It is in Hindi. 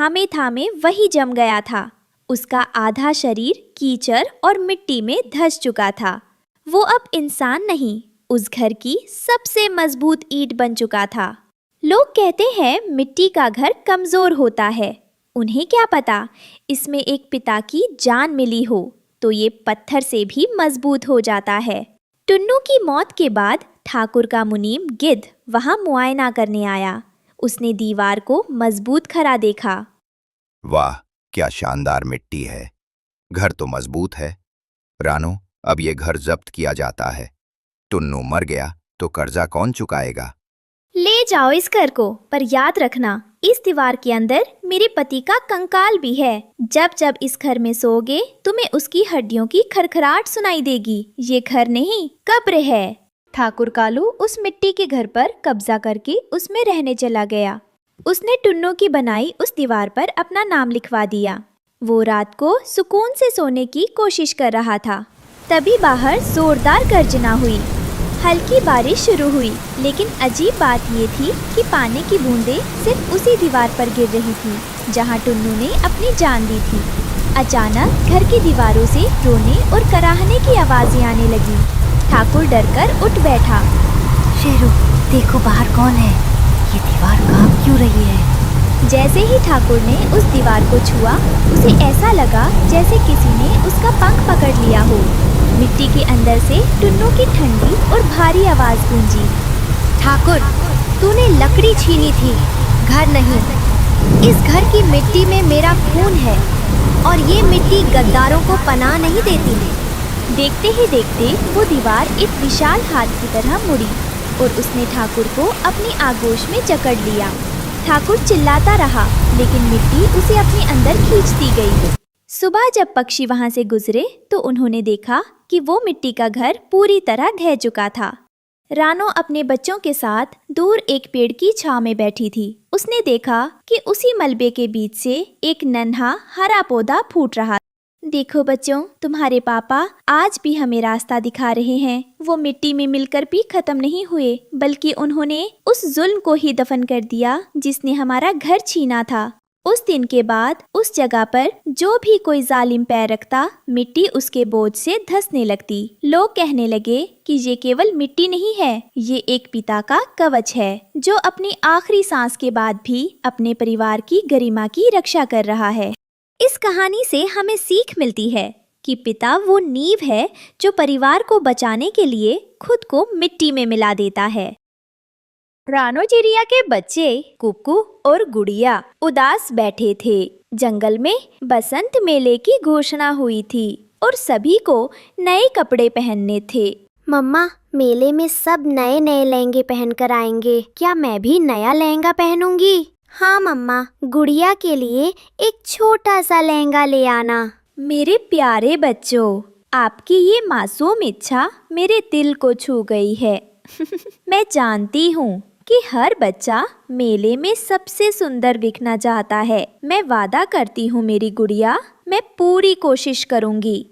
थामे थामे वही जम गया था। उसका आधा शरीर कीचड़ और मिट्टी में धंस चुका था। वो अब इंसान नहीं, उस घर की सबसे मजबूत ईंट बन चुका था। लोग कहते हैं मिट्टी का घर कमजोर होता है। उन्हें क्या पता, इसमें एक पिता की जान मिली हो तो ये पत्थर से भी मजबूत हो जाता है। टुन्नू की मौत के बाद ठाकुर का मुनीम गिद्ध वहां मुआयना करने आया। उसने दीवार को मजबूत खड़ा देखा। वाह, क्या शानदार मिट्टी है। घर तो मजबूत है। रानो, अब ये घर जब्त किया जाता है। टुन्नू मर गया तो कर्जा कौन चुकाएगा? ले जाओ इस घर को, पर याद रखना इस दीवार के अंदर मेरे पति का कंकाल भी है। जब जब इस घर में सोओगे तुम्हें उसकी हड्डियों की खरखराहट सुनाई देगी। ये घर नहीं, कब्र है। ठाकुर कालू उस मिट्टी के घर पर कब्जा करके उसमें रहने चला गया। उसने टुन्नू की बनाई उस दीवार पर अपना नाम लिखवा दिया। वो रात को सुकून से सोने की कोशिश कर रहा था। तभी बाहर जोरदार गर्जना हुई। हल्की बारिश शुरू हुई, लेकिन अजीब बात ये थी कि पानी की बूंदें सिर्फ उसी दीवार पर गिर रही थी जहां टुन्नू ने अपनी जान दी थी। अचानक घर की दीवारों से रोने और कराहने की आवाजें आने लगी। ठाकुर डरकर उठ बैठा। शेरू, देखो बाहर कौन है। ये दीवार कांप क्यों रही है? जैसे ही ठाकुर ने उस दीवार को छुआ, उसे ऐसा लगा जैसे किसी ने उसका पंख पकड़ लिया हो। मिट्टी के अंदर से टुन्नू की ठंडी और भारी आवाज गूंजी। ठाकुर, तूने लकड़ी छीनी थी, घर नहीं। इस घर की मिट्टी में मेरा खून है और ये मिट्टी गद्दारों को पनाह नहीं देती है। देखते ही देखते वो दीवार एक विशाल हाथ की तरह मुड़ी और उसने ठाकुर को अपनी आगोश में जकड़ लिया। ठाकुर चिल्लाता रहा, लेकिन मिट्टी उसे अपने अंदर खींचती गई। सुबह जब पक्षी वहां से गुजरे तो उन्होंने देखा कि वो मिट्टी का घर पूरी तरह ढह चुका था। रानो अपने बच्चों के साथ दूर एक पेड़ की छांव में बैठी थी। उसने देखा कि उसी मलबे के बीच से एक नन्हा हरा पौधा फूट रहा। देखो बच्चों, तुम्हारे पापा आज भी हमें रास्ता दिखा रहे हैं। वो मिट्टी में मिलकर भी खत्म नहीं हुए, बल्कि उन्होंने उस जुल्म को ही दफन कर दिया जिसने हमारा घर छीना था। उस दिन के बाद उस जगह पर जो भी कोई जालिम पैर रखता, मिट्टी उसके बोझ से धंसने लगती। लोग कहने लगे कि ये केवल मिट्टी नहीं है, ये एक पिता का कवच है जो अपनी आखिरी सांस के बाद भी अपने परिवार की गरिमा की रक्षा कर रहा है। इस कहानी से हमें सीख मिलती है कि पिता वो नींव है जो परिवार को बचाने के लिए खुद को मिट्टी में मिला देता है। रानो चिड़िया के बच्चे कुकू और गुड़िया उदास बैठे थे। जंगल में बसंत मेले की घोषणा हुई थी और सभी को नए कपड़े पहनने थे। मम्मा, मेले में सब नए नए लहंगे पहन कर आएंगे। क्या मैं भी नया लहंगा पहनूंगी? हाँ मम्मा, गुड़िया के लिए एक छोटा सा लहंगा ले आना। मेरे प्यारे बच्चों, आपकी ये मासूम इच्छा मेरे दिल को छू गई है। मैं जानती हूँ कि हर बच्चा मेले में सबसे सुंदर दिखना चाहता है। मैं वादा करती हूँ मेरी गुड़िया, मैं पूरी कोशिश करूँगी